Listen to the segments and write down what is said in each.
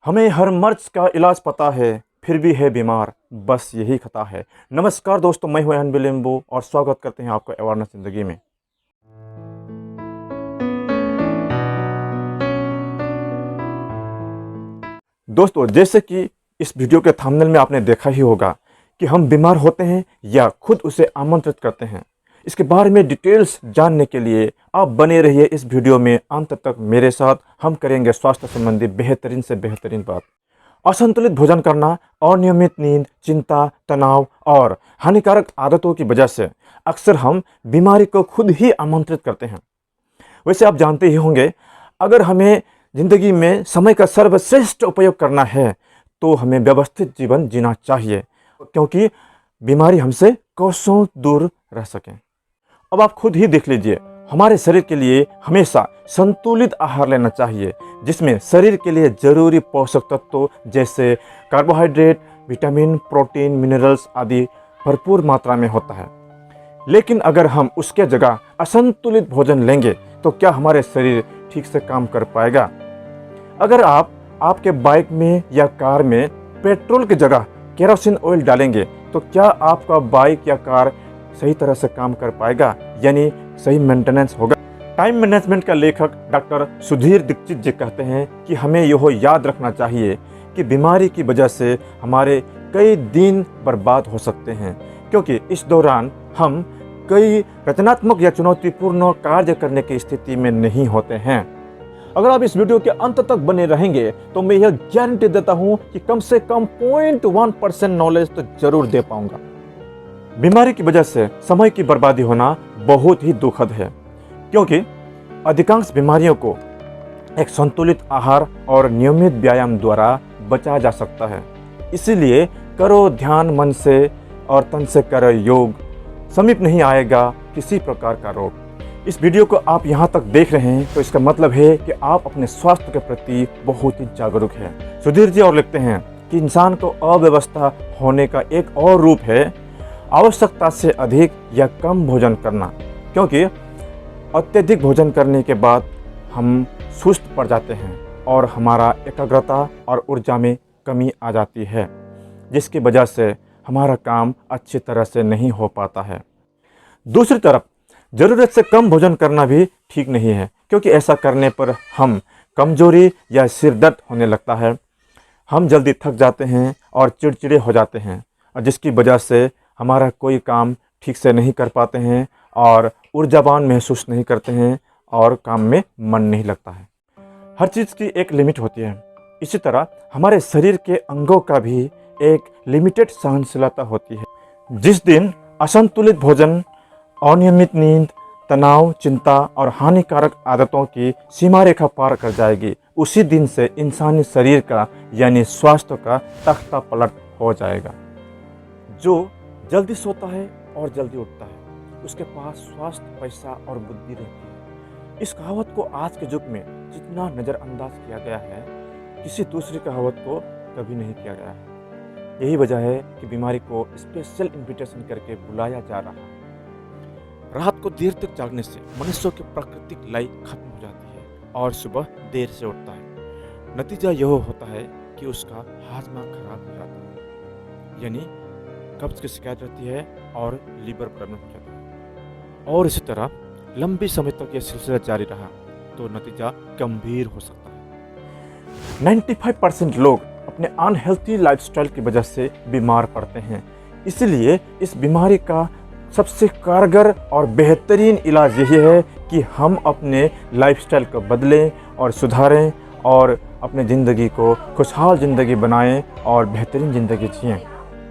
हमें हर मर्ज का इलाज पता है, फिर भी है बीमार, बस यही खता है। नमस्कार दोस्तों, मैं हूं अनबिल लिम्बू और स्वागत करते हैं आपका अवेयरनेस ज़िंदगी में। दोस्तों, जैसे कि इस वीडियो के थंबनेल में आपने देखा ही होगा कि हम बीमार होते हैं या खुद उसे आमंत्रित करते हैं। इसके बारे में डिटेल्स जानने के लिए आप बने रहिए इस वीडियो में अंत तक मेरे साथ। हम करेंगे स्वास्थ्य संबंधी बेहतरीन से बेहतरीन बात। असंतुलित भोजन करना, अनियमित नींद, चिंता, तनाव और हानिकारक आदतों की वजह से अक्सर हम बीमारी को खुद ही आमंत्रित करते हैं। वैसे आप जानते ही होंगे, अगर हमें ज़िंदगी में समय का सर्वश्रेष्ठ उपयोग करना है तो हमें व्यवस्थित जीवन जीना चाहिए, क्योंकि बीमारी हमसे कोसों दूर रह सकें। अब आप खुद ही देख लीजिए, हमारे शरीर के लिए हमेशा संतुलित आहार लेना चाहिए, जिसमें शरीर के लिए जरूरी पोषक तत्व जैसे कार्बोहाइड्रेट, विटामिन, प्रोटीन, मिनरल्स आदि भरपूर मात्रा में होता है। लेकिन अगर हम उसके जगह असंतुलित भोजन लेंगे तो क्या हमारे शरीर ठीक से काम कर पाएगा? अगर आप आपके बाइक में या कार में पेट्रोल की जगह केरोसिन ऑयल डालेंगे तो क्या आपका बाइक या कार सही तरह से काम कर पाएगा, यानी सही मेंटेनेंस होगा? टाइम मैनेजमेंट का लेखक डॉक्टर सुधीर दीक्षित जी कहते हैं कि हमें यह याद रखना चाहिए कि बीमारी की वजह से हमारे कई दिन बर्बाद हो सकते हैं, क्योंकि इस दौरान हम कई रचनात्मक या चुनौतीपूर्ण कार्य करने की स्थिति में नहीं होते हैं। अगर आप इस वीडियो के अंत तक बने रहेंगे तो मैं यह गारंटी देता हूं कि कम से कम 0.1% नॉलेज तो जरूर दे पाऊंगा। बीमारी की वजह से समय की बर्बादी होना बहुत ही दुखद है, क्योंकि अधिकांश बीमारियों को एक संतुलित आहार और नियमित व्यायाम द्वारा बचाया जा सकता है। इसीलिए करो ध्यान मन से और तन से करो योग, समीप नहीं आएगा किसी प्रकार का रोग। इस वीडियो को आप यहाँ तक देख रहे हैं तो इसका मतलब है कि आप अपने स्वास्थ्य के प्रति बहुत ही जागरूक हैं। सुधीर जी और लिखते हैं कि इंसान को अव्यवस्था होने का एक और रूप है आवश्यकता से अधिक या कम भोजन करना, क्योंकि अत्यधिक भोजन करने के बाद हम सुस्त पड़ जाते हैं और हमारा एकाग्रता और ऊर्जा में कमी आ जाती है, जिसकी वजह से हमारा काम अच्छी तरह से नहीं हो पाता है। दूसरी तरफ ज़रूरत से कम भोजन करना भी ठीक नहीं है, क्योंकि ऐसा करने पर हम कमजोरी या सिर दर्द होने लगता है। हम जल्दी थक जाते हैं और चिड़चिड़े हो जाते हैं, और जिसकी वजह से हमारा कोई काम ठीक से नहीं कर पाते हैं और ऊर्जावान महसूस नहीं करते हैं और काम में मन नहीं लगता है। हर चीज़ की एक लिमिट होती है। इसी तरह हमारे शरीर के अंगों का भी एक लिमिटेड सहनशीलता होती है। जिस दिन असंतुलित भोजन, अनियमित नींद, तनाव, चिंता और हानिकारक आदतों की सीमा रेखा पार कर जाएगी, उसी दिन से इंसानी शरीर का यानी स्वास्थ्य का तख्ता पलट हो जाएगा। जो जल्दी सोता है और जल्दी उठता है, उसके पास स्वास्थ्य, पैसा और बुद्धि रहती है। इस कहावत को आज के युग में जितना नज़रअंदाज किया गया है, किसी दूसरी कहावत को कभी नहीं किया गया है। यही वजह है कि बीमारी को स्पेशल इन्विटेशन करके बुलाया जा रहा है। रात को देर तक जागने से मनुष्य की प्राकृतिक लय खत्म हो जाती है और सुबह देर से उठता है। नतीजा यह होता है कि उसका हाजमा खराब हो जाता है, यानी कब्ज की शिकायत रहती है और लीवर प्रॉब्लम हो जाता है। और इसी तरह लंबे समय तक यह सिलसिला जारी रहा तो नतीजा गंभीर हो सकता है। 95% लोग अपने अनहेल्थी लाइफस्टाइल की वजह से बीमार पड़ते हैं। इसलिए इस बीमारी का सबसे कारगर और बेहतरीन इलाज यही है कि हम अपने लाइफस्टाइल को बदलें और सुधारें और अपने ज़िंदगी को खुशहाल ज़िंदगी बनाएं और बेहतरीन ज़िंदगी जिएं।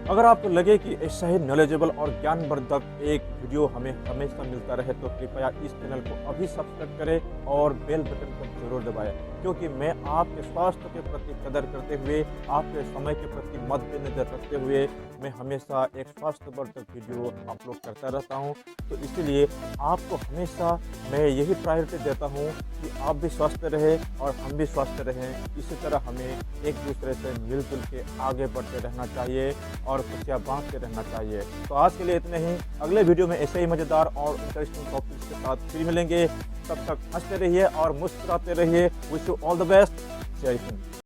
अगर आपको लगे कि ऐसा ही नॉलेजेबल और ज्ञानवर्धक एक वीडियो हमें हमेशा मिलता रहे तो कृपया इस चैनल को अभी सब्सक्राइब करें और बेल बटन को जरूर दबाएं, क्योंकि मैं आपके स्वास्थ्य के प्रति कदर करते हुए, आपके समय के प्रति मद्देनजर रखते हुए मैं हमेशा एक स्वास्थ्यवर्धक वीडियो अपलोड करता रहता हूं। तो इसीलिए आपको हमेशा मैं यही प्रायोरिटी देता हूं कि आप भी स्वस्थ रहें और हम भी स्वस्थ रहें। इसी तरह हमें एक दूसरे से मिलजुल के आगे बढ़ते रहना चाहिए और खुशियाँ बांटते रहना चाहिए। तो आज के लिए इतने ही। अगले वीडियो में ऐसे ही मज़ेदार और इंटरेस्टिंग टॉपिक्स के साथ फिर मिलेंगे। तब तक हंसते रहिए और मुस्कुराते रहिए। Wish you all the best. जय हिंद।